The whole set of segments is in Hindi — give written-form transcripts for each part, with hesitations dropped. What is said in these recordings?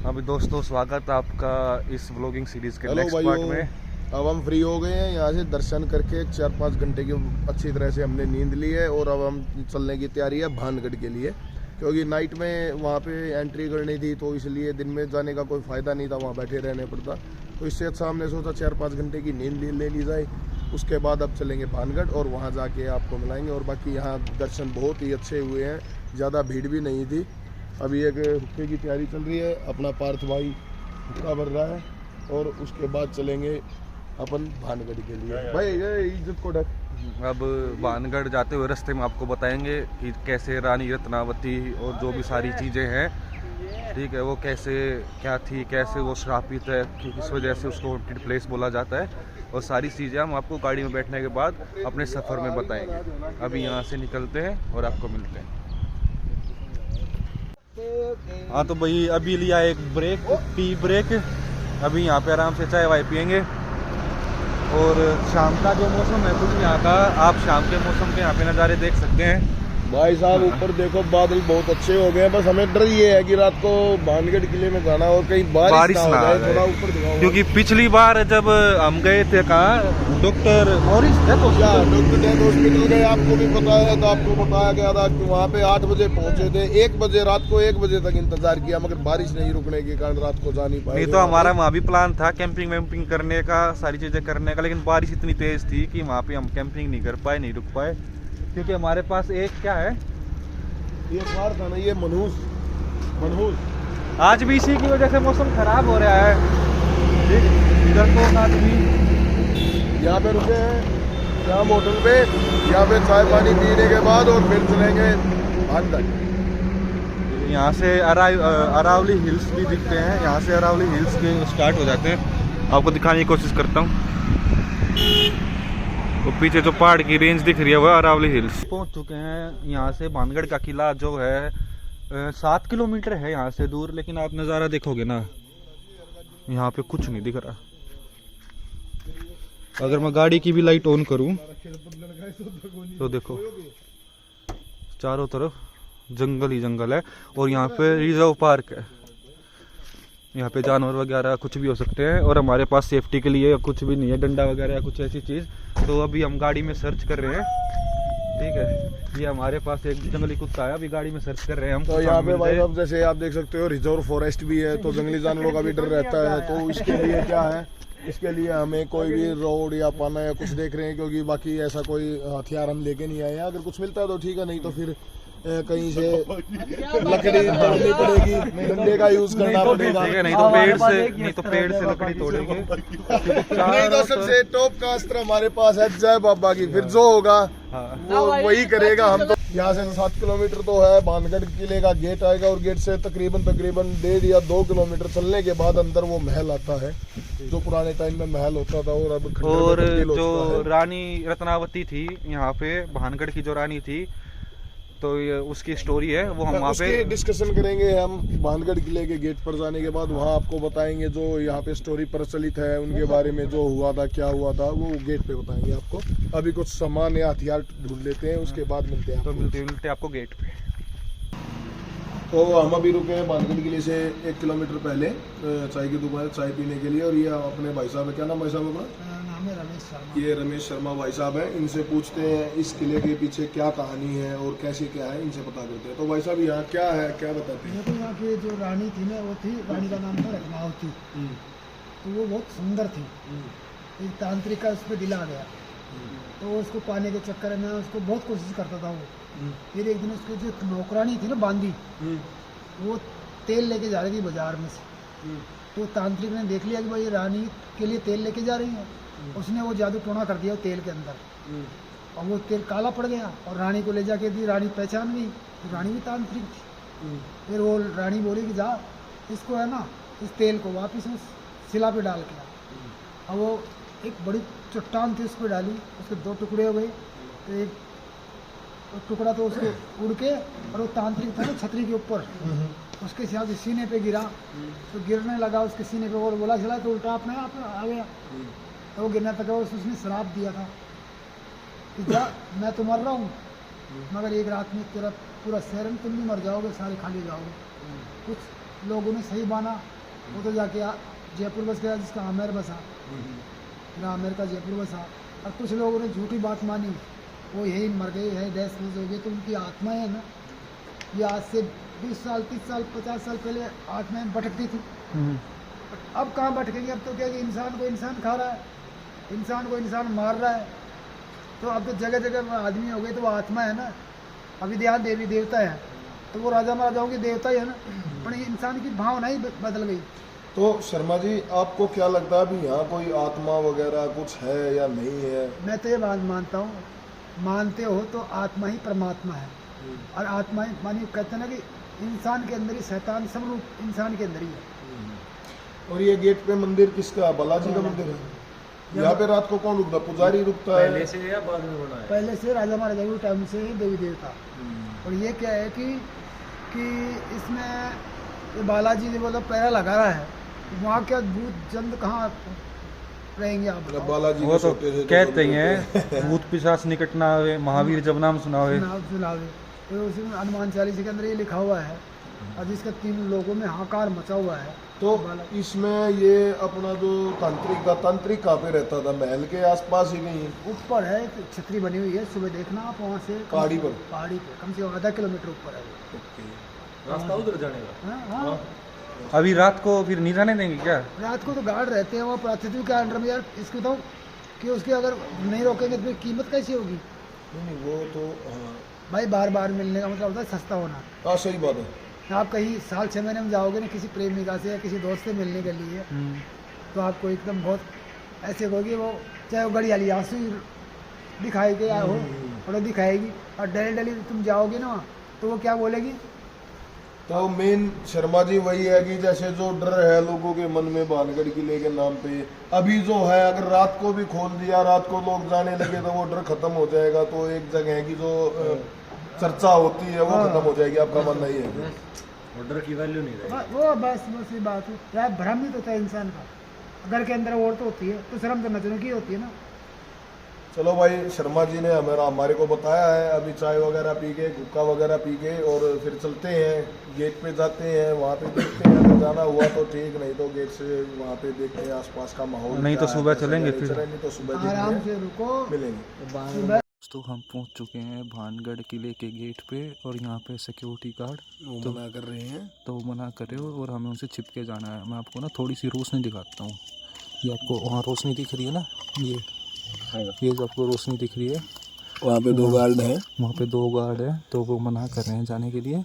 अभी दोस्तों स्वागत है आपका इस व्लॉगिंग सीरीज के नेक्स्ट पार्ट में। अब हम फ्री हो गए हैं, यहाँ से दर्शन करके 4-5 घंटे की अच्छी तरह से हमने नींद ली है और अब हम चलने की तैयारी है भानगढ़ के लिए, क्योंकि नाइट में वहाँ पे एंट्री करनी थी, तो इसलिए दिन में जाने का कोई फ़ायदा नहीं था, वहाँ बैठे रहने पड़ता। तो इससे अच्छा हमने सोचा 4-5 घंटे की नींद ले ली जाए, उसके बाद अब चलेंगे भानगढ़ और वहाँ जाके आपको मिलाएंगे। और बाकी यहाँ दर्शन बहुत ही अच्छे हुए हैं, ज़्यादा भीड़ भी नहीं थी। अभी एक हुक्के की तैयारी चल रही है, अपना पार्थ भाई हुक्का भर रहा है और उसके बाद चलेंगे अपन भानगढ़ के लिए। भाई ये इज्जत को ढक। अब भानगढ़ जाते हुए रास्ते में आपको बताएंगे कि कैसे रानी रत्नावती और जो भी सारी चीज़ें हैं, ठीक है, वो कैसे क्या थी, कैसे वो श्रापित है, कि किस वजह से उसको हॉन्टेड प्लेस बोला जाता है, और सारी चीज़ें हम आपको गाड़ी में बैठने के बाद अपने सफ़र में बताएंगे। अभी यहाँ से निकलते हैं और आपको मिलते हैं। हाँ तो भाई अभी लिया एक ब्रेक, टी ब्रेक। अभी यहाँ पे आराम से चाय वाय पियेंगे। और शाम का जो मौसम है कुछ यहाँ का, आप शाम के मौसम के यहाँ पे नज़ारे देख सकते हैं। भाई साहब ऊपर देखो, बादल बहुत अच्छे हो गए हैं। बस हमें डर ये है कि रात को भानगढ़ किले में जाना और कहीं बारिश ना हो जाए। थोड़ा ऊपर दिखाओ, क्योंकि पिछली बार जब हम गए थे कहाँ, डॉक्टर मॉरिस डेथ हॉस्पिटल गए, आपको भी पता है, तो आपको बताया गया था कि वहाँ पे 8 बजे पहुँचे थे, 1 बजे रात को 1 बजे तक इंतजार किया, मगर बारिश नहीं रुकने के कारण रात को जा नहीं पाए। नहीं तो हमारा वहाँ भी प्लान था कैंपिंग वैम्पिंग करने का, सारी चीज़ें करने का, लेकिन बारिश इतनी तेज़ थी कि वहाँ पे हम कैंपिंग नहीं कर पाए, नहीं रुक पाए। क्योंकि हमारे पास एक क्या है, ये कार था ना, ये मनहूस आज भी इसी की वजह से मौसम खराब हो रहा है। ठीक, इधर तो आज भी यहाँ पे रुके हैं शाम होटल पे, यहाँ पे चाय पानी पीने के बाद और फिर चलेंगे भानगढ़। यहाँ से अरावली हिल्स भी दिखते हैं, यहाँ से अरावली हिल्स के स्टार्ट हो जाते हैं। आपको दिखाने की कोशिश करता हूँ, वो पीछे जो पहाड़ की रेंज दिख रही है वह अरावली हिल्स। पहुँच चुके हैं। यहाँ से भानगढ़ का किला जो है 7 किलोमीटर है यहाँ से दूर, लेकिन आप नज़ारा देखोगे ना, यहाँ पे कुछ नहीं दिख रहा। अगर मैं गाड़ी की भी लाइट ऑन करूँ तो देखो चारों तरफ जंगल ही जंगल है, और यहाँ पे रिजर्व पार्क है। यहाँ पे जानवर वगैरह कुछ भी हो सकते हैं, और हमारे पास सेफ्टी के लिए कुछ भी नहीं है, डंडा वगैरह या कुछ ऐसी चीज़। तो अभी हम गाड़ी में सर्च कर रहे हैं, ठीक है। ये हमारे पास एक जंगली कुत्ता है, अभी गाड़ी में सर्च कर रहे हैं हम। तो यहाँ पे भाई साहब जैसे आप देख सकते हो रिजर्व फॉरेस्ट भी है, तो जंगली जानवरों का भी डर रहता है। तो इसके लिए क्या है, इसके लिए हमें कोई भी रोड या पाना या कुछ देख रहे हैं, क्योंकि बाकी ऐसा कोई हथियार हम लेके नहीं आए हैं। अगर कुछ मिलता है तो ठीक है, नहीं तो फिर कहीं से लकड़ी तोड़नी पड़ेगी, डंडे का यूज करना पड़ेगा। नहीं तो पेड़ से लकड़ी तोड़ेंगे। नहीं तो सबसे टॉप का अस्त्र हमारे पास है जय बाबा की, फिर जो होगा वो वही करेगा। हम तो यहाँ से 7 किलोमीटर तो है, भानगढ़ किले का गेट आएगा, और गेट से तकरीबन 1.5 या 2 किलोमीटर चलने के बाद अंदर वो महल आता है, जो पुराने टाइम में महल होता था और अब और जो रानी रत्नावती थी यहाँ पे, भानगढ़ की जो रानी थी, तो ये उसकी स्टोरी है, वो हम वहाँ पे डिस्कशन करेंगे। हम भानगढ़ किले के गेट पर जाने के बाद वहाँ आपको बताएंगे जो यहाँ पे स्टोरी प्रचलित है, उनके बारे में जो हुआ था, क्या हुआ था, वो गेट पे बताएंगे आपको। अभी कुछ सामान या हथियार ढूंढ लेते हैं, उसके बाद मिलते हैं। तो मिलते आपको गेट पे। तो हम अभी रुके हैं भानगढ़ किले से 1 किलोमीटर पहले चाय की दुकान, चाय पीने के लिए। और ये अपने भाई साहब है, क्या नाम भाई साहब अपना? ये रमेश शर्मा भाई साहब हैं। इनसे पूछते हैं इस किले के पीछे क्या कहानी है और कैसे क्या है, इनसे पता करते हैं। तो भाई साहब यहाँ क्या है, क्या बताते हैं? तो यहाँ की जो रानी थी ना, वो थी, रानी का नाम था रत्नावती। तो वो बहुत सुंदर थी। एक तांत्रिक का उस पर दिला गया, तो उसको पाने के चक्कर में उसको बहुत कोशिश करता था वो। फिर एक दिन उसकी जो नौकरानी थी ना बांदी, वो तेल लेके जा रही थी बाजार में से। तो तांत्रिक ने देख लिया कि भाई रानी के लिए तेल लेके जा रही है, उसने वो जादू टोना कर दिया तेल के अंदर, और वो तेल काला पड़ गया और रानी को ले जाके दी। रानी पहचान गई, तो रानी भी तांत्रिक थी। फिर वो रानी बोली कि जा इसको है ना, इस तेल को वापस उस शिला पे डाल के आ। अब वो एक बड़ी चट्टान थी, उस पर डाली, उसके 2 टुकड़े हो गए। तो एक टुकड़ा तो उसको उड़ के, और वो तांत्रिक था ना छतरी के ऊपर, उसके सीने पे गिरा। तो गिरने लगा उसके सीने पे, और बोला चला तो उल्टा अपने आप आ गया। तो वो गिरने तक उसने श्राप दिया था कि जा मैं तो मर रहा हूँ, मगर एक रात में तेरा पूरा शहर में तुम भी मर जाओगे, सारे खाली जाओगे। कुछ लोगों ने सही माना, वो तो जाके जयपुर बस गया, जिसका आमेर बसा, फिर आमेर का जयपुर बसा। और कुछ लोगों ने झूठी बात मानी, वो यही मर गए, यही डैश में हो गए। तो उनकी आत्मा है ना, ये आज से 20 साल 30 साल 50 साल पहले आत्माएं भटकती थी, अब कहाँ भटकेंगे? अब तो क्या कि इंसान को इंसान खा रहा है, इंसान को इंसान मार रहा है, तो अब तो जगह जगह आदमी हो गए, तो वो आत्मा है ना। अभी ध्यान देवी देवता है, तो वो राजा महाराजाओं की देवता ही है ना, पर इंसान की भावना ही बदल गई। तो शर्मा जी, आपको क्या लगता है अभी यहाँ कोई आत्मा वगैरह कुछ है या नहीं है? मैं तो ये बात मानता हूँ, मानते हो तो आत्मा ही परमात्मा है, और आत्मा ही मानी कहते हैं ना कि इंसान के अंदर ही शैतान, सब रूप इंसान के अंदर ही है। और ये गेट पे मंदिर किसका है? बालाजी का मंदिर है। यहाँ पे रात को कौन रुकता है? पुजारी रुकता है? पहले से या बाद में बना है? पहले से राजा महाराजा के टाइम से ही देवी देवता। और ये क्या है कि इसमें ये बालाजी ने बोला पैरा लगा रहा है, वहाँ क्या भूत जंत कहाँ रहेंगे आप बताओ? बालाजी वो के तो सोते थे कहते ही हैं भूत पिशाच निकट ना आवे, महावीर जब नाम सुनावे। सुनावे, तो उसमें हनुमान चालीसा के अंदर ये लिखा हुआ है, और जिसका 3 लोगों में हाहाकार मचा हुआ है। तो इसमें ये अपना जो तांत्रिक कहाँ पे रहता था? महल के आसपास ही नहीं? ऊपर है, एक छतरी बनी हुई है, सुबह देखना आप वहाँ से पहाड़ी पर? पहाड़ी पे कम से कम आधा किलोमीटर ऊपर है वो। रास्ता उधर जाने का? हाँ, अभी रात को फिर नहीं जाने देंगे क्या? रात को तो गार्ड रहते हैं वहाँ प्राथित्व के अंडर में यार। इसको बताऊँ कि उसके अगर नहीं रोकेंगे तो फिर कीमत कैसी होगी? नहीं वो तो भाई बार बार मिलने का मतलब होता है सस्ता होना। हाँ सही बात है। आप कहीं साल 6 महीने में जाओगे ना किसी प्रेमिका से या किसी दोस्त से मिलने के लिए, तो आपको एकदम बहुत ऐसे होगी, वो चाहे वो गड़ी वाली आंसू दिखाई के हो और दिखाएगी, और डली डली तुम जाओगे ना तो वो क्या बोलेगी? तो मेन शर्मा जी वही है कि जैसे जो डर है लोगों के मन में भानगढ़ किले के नाम पे, अभी जो है अगर रात को भी खोल दिया, रात को लोग जाने लगे तो वो डर खत्म हो जाएगा। तो एक जगह है कि जो चर्चा होती है वो खत्म हो जाएगी। आपका मानना ही है? ऑर्डर की वैल्यू नहीं रहेगी। वो बस ये बात है यार, भ्रमित होता है इंसान का। घर के अंदर औरत होती है तो शर्म तो नचने की होती है ना। चलो भाई, शर्मा जी ने हमारे को बताया है। अभी चाय वगैरह पी के, गुक्का वगैरह पी के, और फिर चलते हैं गेट पे, जाते हैं वहाँ पे देखते हैं। अगर जाना हुआ तो ठीक, नहीं तो गेट से वहाँ पे देखते हैं आसपास का माहौल। नहीं तो क्या है, सुबह कैसा चलेंगे, नेचर फिर है, नहीं तो सुबह आराम देखते से हैं, रुको, मिलेंगे। तो हम पहुंच चुके हैं भानगढ़ किले के गेट पे, और यहाँ पे सिक्योरिटी गार्ड वो मना कर रहे हैं। तो वो मना कर रहे हो, और हमें उनसे छिपके जाना है। मैं आपको ना थोड़ी सी रोशनी दिखाता हूँ। ये आपको वहाँ रोशनी दिख रही है ना, ये जो आपको रोशनी दिख रही है, वहाँ पे 2 गार्ड हैं। वहाँ पे 2 गार्ड है, तो वो मना कर रहे हैं जाने के लिए।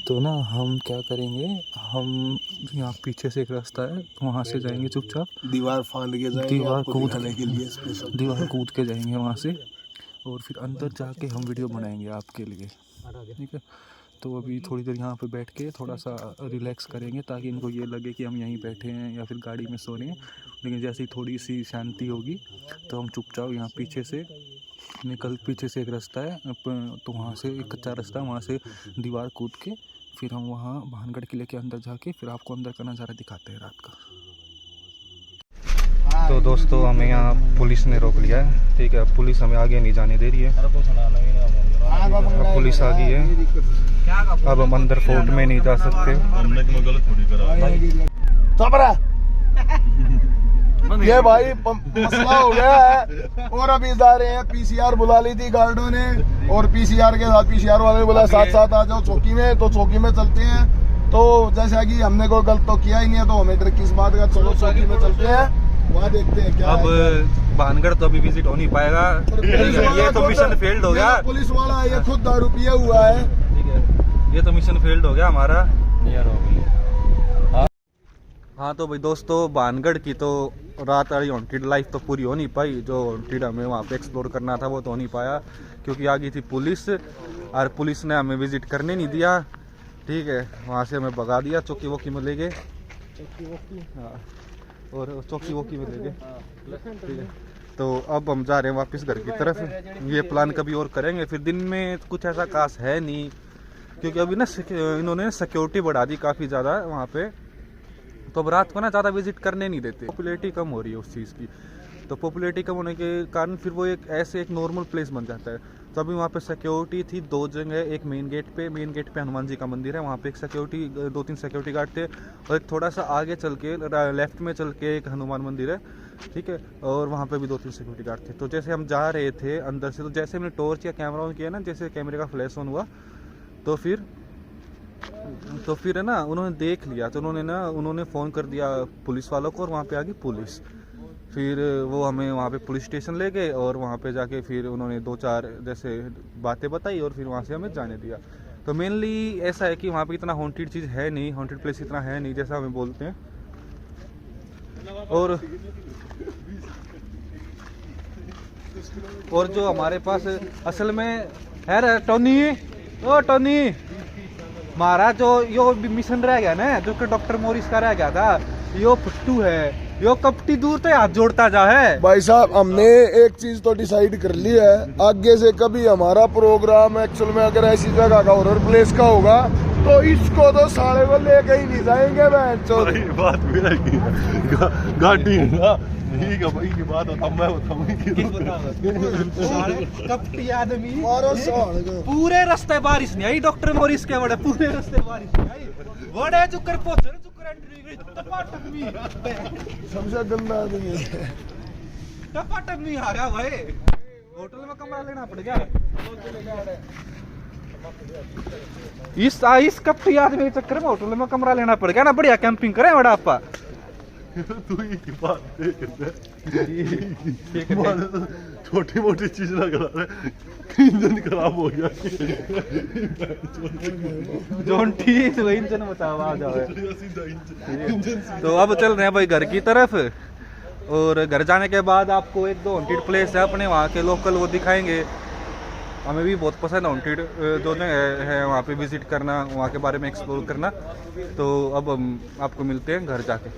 तो ना हम क्या करेंगे, हम यहाँ पीछे से एक रास्ता है, वहाँ से जाएंगे चुपचाप, दीवार फांद के जाएंगे, दीवार आपको कूद दिखाने के लिए स्पेशल। दीवार कूद के जाएंगे वहाँ से, और फिर अंदर जाके हम वीडियो बनाएंगे आपके लिए, ठीक है? तो अभी थोड़ी देर यहाँ पे बैठ के थोड़ा सा रिलैक्स करेंगे, ताकि इनको ये लगे कि हम यहीं बैठे हैं या फिर गाड़ी में सो रहे हैं। लेकिन जैसे ही थोड़ी सी शांति होगी तो हम चुपचाप यहाँ पीछे से एक रास्ता है, तो वहाँ से एक कच्चा रास्ता है, वहाँ से दीवार कूद के फिर हम वहाँ भानगढ़ किले के अंदर जाके फिर आपको अंदर का नज़ारा दिखाते हैं रात का। तो दोस्तों, हमें यहाँ पुलिस ने रोक लिया है, ठीक है? पुलिस हमें आगे नहीं जाने दे रही है। अब पुलिस आ गई है, अब हम अंदर फोर्ट में नहीं जा सकते। ये भाई मसला हो गया है, और अभी जा रहे हैं। पीसीआर बुला ली थी गार्डों ने, और पीसीआर के साथ पीसीआर वाले ने बोला साथ साथ आ जाओ चौकी में, तो चौकी में चलते हैं। तो जैसा कि हमने कोई गलत तो किया ही नहीं है, तो हमें डर किस बात का? चलो चौकी में चलते हैं, वहाँ देखते हैं क्या अब है। भानगढ़ तो अभी विजिट हो नहीं पाएगा, ये तो मिशन फेल्ड हो गया। पुलिस वाला ये खुद दारू पिया हुआ है, ठीक है? ये तो मिशन फेल्ड हो गया हमारा। हाँ तो भाई दोस्तों, भानगढ़ की तो रात वाली हॉन्टेड लाइफ तो पूरी हो नहीं पाई। जो हॉन्टेड हमें वहाँ पे एक्सप्लोर करना था वो तो हो नहीं पाया, क्योंकि आ गई थी पुलिस, और पुलिस ने हमें विजिट करने नहीं दिया, ठीक है? वहाँ से हमें भगा दिया, चौकी वोकी में ले गए। हाँ, और चौकी वोकी में ले गए, ठीक है? तो अब हम जा रहे हैं वापस घर की तरफ। ये प्लान कभी और करेंगे। फिर दिन में कुछ ऐसा खास है नहीं, क्योंकि अभी ना इन्होंने सिक्योरिटी बढ़ा दी काफ़ी ज़्यादा वहाँ पे, तो अब रात को ना ज़्यादा विजिट करने नहीं देते। पॉपुलैरिटी कम हो रही है उस चीज़ की, तो पॉपुलैरिटी कम होने के कारण फिर वो एक नॉर्मल प्लेस बन जाता है। तभी वहाँ पे सिक्योरिटी थी 2 जगह, एक मेन गेट पे हनुमान जी का मंदिर है, वहाँ पे एक सिक्योरिटी 2-3 सिक्योरिटी गार्ड थे, और एक थोड़ा सा आगे चल के लेफ्ट में चल के एक हनुमान मंदिर है, ठीक है, और वहाँ पे भी 2-3 सिक्योरिटी गार्ड थे। तो जैसे हम जा रहे थे अंदर से, तो जैसे हमने टॉर्च या कैमरा ऑन किया ना, जैसे कैमरे का फ्लैश ऑन हुआ, तो फिर है ना उन्होंने देख लिया, तो उन्होंने फ़ोन कर दिया पुलिस वालों को, और वहाँ पे आ गई पुलिस। फिर वो हमें वहाँ पे पुलिस स्टेशन ले गए, और वहाँ पे जाके फिर उन्होंने 2-4 जैसे बातें बताई, और फिर वहाँ से हमें जाने दिया। तो मेनली ऐसा है कि वहाँ पे इतना हॉन्टेड चीज़ है नहीं, हॉन्टेड प्लेस इतना है नहीं जैसा हमें बोलते हैं। और जो हमारे पास असल में है टोनी महाराज, जो यो मिशन रह गया ना, जो कि डॉक्टर मोरिस का रह गया था, यो फुट्टू है, यो कपटी दूर तो हाथ जोड़ता जा है। भाई साहब हमने एक चीज तो डिसाइड कर ली है, आगे से कभी हमारा प्रोग्राम एक्चुअल में अगर ऐसी जगह का हॉरर प्लेस का होगा तो इसको तो साले को लेके ही नहीं जाएंगे। मैं बात मेरा गाड़ी है ना, ठीक है भाई की बात होता मैं कपटी आदमी पूरे रास्ते बारिश नहीं आई, डॉक्टर मोरिस के बड़े पूरे रास्ते बारिश नहीं आई, बड़े चुकर पोतर चुकर एंट्री गई, टपाटक में सबसे गंदा आदमी है, टपाटक में आ गया भाई, होटल में कमरा लेना पड़ गया। इस कपटी आदमी के चक्कर में होटल में कमरा लेना पड़ गया ना, बढ़िया कैंपिंग करें बड़ा आपा। तू ही की बात छोटी मोटी चीज ना करा रहे, इंजन खराब हो गया ठीक वही इंजन बतावा आ जाए। तो अब चल रहे हैं भाई घर की तरफ, और घर जाने के बाद आपको 1-2 हॉन्टेड प्लेस है अपने वहाँ के लोकल, वो दिखाएंगे। हमें भी बहुत पसंद है हॉन्टेड जो है वहाँ पे विजिट करना, वहाँ के बारे में एक्सप्लोर करना। तो अब हम आपको मिलते हैं घर जाके।